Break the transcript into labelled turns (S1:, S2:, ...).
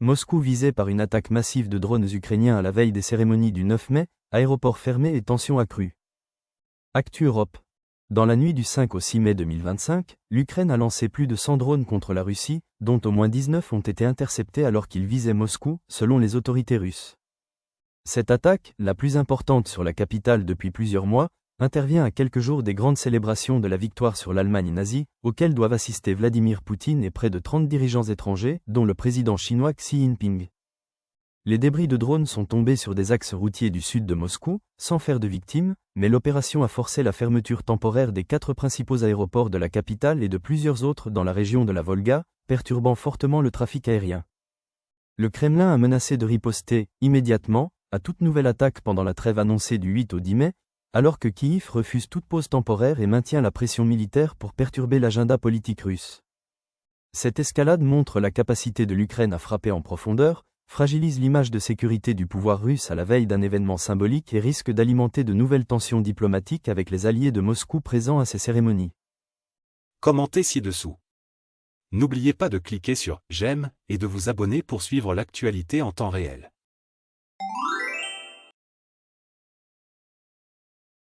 S1: Moscou visé par une attaque massive de drones ukrainiens à la veille des cérémonies du 9 mai, aéroport fermé et tensions accrues. Actu Europe. Dans la nuit du 5 au 6 mai 2025, l'Ukraine a lancé plus de 100 drones contre la Russie, dont au moins 19 ont été interceptés alors qu'ils visaient Moscou, selon les autorités russes. Cette attaque, la plus importante sur la capitale depuis plusieurs mois, intervient à quelques jours des grandes célébrations de la victoire sur l'Allemagne nazie, auxquelles doivent assister Vladimir Poutine et près de 30 dirigeants étrangers, dont le président chinois Xi Jinping. Les débris de drones sont tombés sur des axes routiers du sud de Moscou, sans faire de victimes, mais l'opération a forcé la fermeture temporaire des 4 principaux aéroports de la capitale et de plusieurs autres dans la région de la Volga, perturbant fortement le trafic aérien. Le Kremlin a menacé de riposter, immédiatement, à toute nouvelle attaque pendant la trêve annoncée du 8 au 10 mai, alors que Kiev refuse toute pause temporaire et maintient la pression militaire pour perturber l'agenda politique russe. Cette escalade montre la capacité de l'Ukraine à frapper en profondeur, fragilise l'image de sécurité du pouvoir russe à la veille d'un événement symbolique et risque d'alimenter de nouvelles tensions diplomatiques avec les alliés de Moscou présents à ces cérémonies.
S2: Commentez ci-dessous. N'oubliez pas de cliquer sur « J'aime » et de vous abonner pour suivre l'actualité en temps réel.